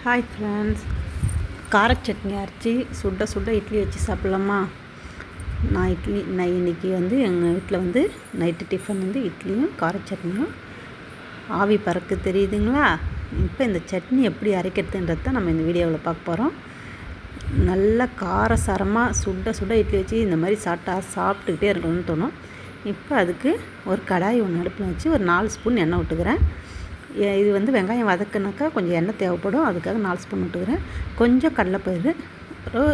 Hi friends, கார சட்னி அரைச்சி சுட சுட இட்லி வச்சு சாப்பிட்லாமா? நான் இன்றைக்கி எங்கள் வீட்டில் நைட்டு டிஃபன் இட்லியும் கார சட்னியும் ஆவி பறக்க தெரியுதுங்களா? இப்போ இந்த சட்னி எப்படி அரைக்கிறதுன்றத நம்ம இந்த வீடியோவில் பார்க்க போகிறோம். நல்லா காரசாரமாக சுட சுட இட்லி வச்சு இந்த மாதிரி சாப்பிட்டுக்கிட்டே இருக்கணும்னு தோணும். இப்போ அதுக்கு ஒரு கடாய் ஒன்று அடுப்பில் வச்சு ஒரு 4 ஸ்பூன் எண்ணெய் விட்டுக்கிறேன். இது வெங்காயம் வதக்குனாக்கா கொஞ்சம் எண்ணெய் தேவைப்படும், அதுக்காக 4 ஸ்பூன் விட்டுக்கிறேன். கொஞ்சம் கடலைப்பயிறு, ஒரு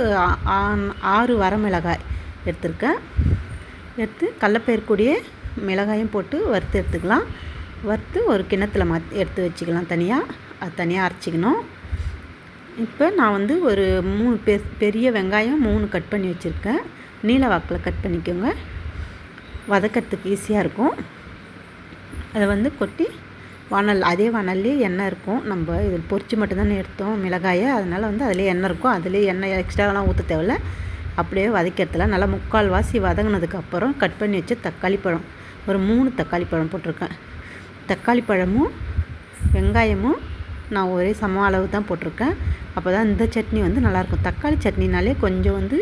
6 வரமிளகாய் எடுத்துருக்கேன். எடுத்து கடலைப்பயிறு கூடயே மிளகாயும் போட்டு வறுத்து எடுத்துக்கலாம். வறுத்து ஒரு கிண்ணத்தில் எடுத்து வச்சுக்கலாம். அது தனியாக அரைச்சிக்கணும். இப்போ நான் ஒரு 3 பெரிய வெங்காயம் 3 கட் பண்ணி வச்சுருக்கேன். நீல வாக்கில் கட் பண்ணிக்கோங்க, வதக்கிறதுக்கு ஈஸியாக இருக்கும். அதை கொட்டி அதே வானல்லே எண்ணெய் இருக்கும். நம்ம இதில் பொரிச்சு மட்டும்தானே எடுத்தோம் மிளகாயை, அதனால் அதிலே எண்ணெய் இருக்கும். அதிலே எண்ணெய் எக்ஸ்ட்ராலாம் ஊற்ற தேவையில்ல. அப்படியே வதக்கிறதுல நல்லா 3/4 வாசி வதங்கினதுக்கப்புறம் கட் பண்ணி வச்சு தக்காளி பழம் ஒரு 3 தக்காளி பழம் போட்டிருக்கேன். தக்காளி பழமும் வெங்காயமும் நான் ஒரே சம அளவு தான் போட்டிருக்கேன். அப்போ தான் இந்த சட்னி நல்லாயிருக்கும். தக்காளி சட்னினாலே கொஞ்சம்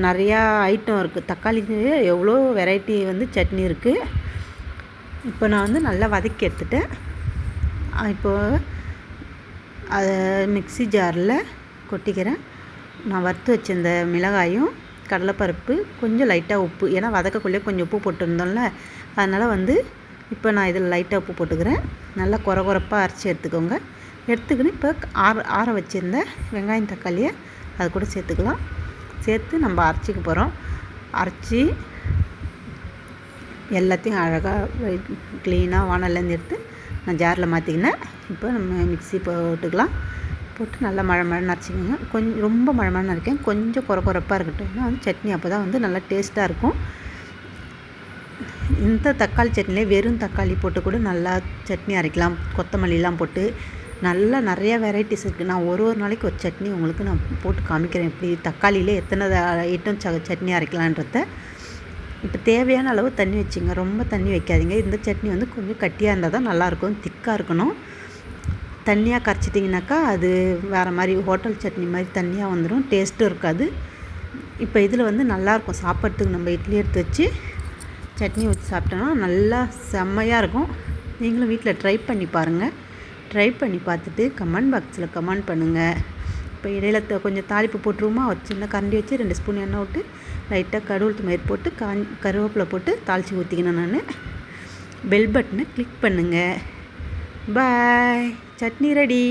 நிறையா ஐட்டம் இருக்குது. தக்காளிக்கு எவ்வளோ வெரைட்டி சட்னி இருக்குது. இப்போ நான் நல்லா வதக்கி எடுத்துட்டேன். இப்போது அதை மிக்ஸி ஜாரில் கொட்டிக்கிறேன். நான் வறுத்து வச்சிருந்த மிளகாயும் கடலைப்பருப்பு கொஞ்சம் லைட்டாக உப்பு, ஏன்னா வதக்கக்குள்ளே கொஞ்சம் உப்பு போட்டுருந்தோம்ல, அதனால் இப்போ நான் இதில் லைட்டாக உப்பு போட்டுக்கிறேன். நல்லா கொரப்பாக அரைச்சி எடுத்துக்கோங்க. எடுத்துக்கின்னு இப்போ ஆற வச்சுருந்த வெங்காயம் தக்காளியை அது கூட சேர்த்துக்கலாம். சேர்த்து நம்ம அரைச்சிக்க போகிறோம். அரைச்சி எல்லாத்தையும் அழகாக க்ளீனாக வானல்லேருந்து எடுத்து நான் ஜாரில் மாற்றிக்கினேன். இப்போ நம்ம மிக்ஸி போட்டுக்கலாம். போட்டு நல்லா மழை அரைச்சிக்கோங்க. கொஞ்சம் ரொம்ப மழை அரைக்கேன், கொஞ்சம் கொரப்பாக இருக்கட்டும். ஏன்னா சட்னி அப்போ தான் நல்லா டேஸ்ட்டாக இருக்கும். இந்த தக்காளி சட்னிலே வெறும் தக்காளி போட்டு கூட நல்லா சட்னி அரைக்கலாம். கொத்தமல்லிலாம் போட்டு நல்லா நிறையா வெரைட்டிஸ் இருக்குது. நான் ஒரு நாளைக்கு ஒரு சட்னி உங்களுக்கு நான் போட்டு காமிக்கிறேன், எப்படி தக்காளியிலே எத்தனை ஐட்டம் சட்னி அரைக்கலான்றத. இப்போ தேவையான அளவு தண்ணி வச்சுங்க, ரொம்ப தண்ணி வைக்காதீங்க. இந்த சட்னி கொஞ்சம் கட்டியாக இருந்தால் தான் நல்லாயிருக்கும், திக்காக இருக்கணும். தண்ணியாக கரைச்சிட்டிங்கனாக்கா அது வேறு மாதிரி ஹோட்டல் சட்னி மாதிரி தண்ணியாக வந்துடும், டேஸ்ட்டும் இருக்காது. இப்போ இதில் நல்லாயிருக்கும் சாப்பிட்றதுக்கு. நம்ம இட்லி எடுத்து வச்சு சட்னி ஊற்றி சாப்பிட்டோன்னா நல்லா செம்மையாக இருக்கும். நீங்களும் வீட்டில் ட்ரை பண்ணி பாருங்கள். ட்ரை பண்ணி பார்த்துட்டு கமெண்ட் பாக்ஸில் கமெண்ட் பண்ணுங்கள். இப்போ இடையில கொஞ்சம் தாளிப்பு போட்டுருவோமா? ஒரு சின்ன கரண்டி வச்சு 2 ஸ்பூன் எண்ணெய் விட்டு லைட்டாக கடுகு மயிர் போட்டு கருவேப்பிலை போட்டு தாளித்து ஊற்றிக்கினேன். நான் பெல் பட்டனை கிளிக் பண்ணுங்கள். பாய், சட்னி ரெடி.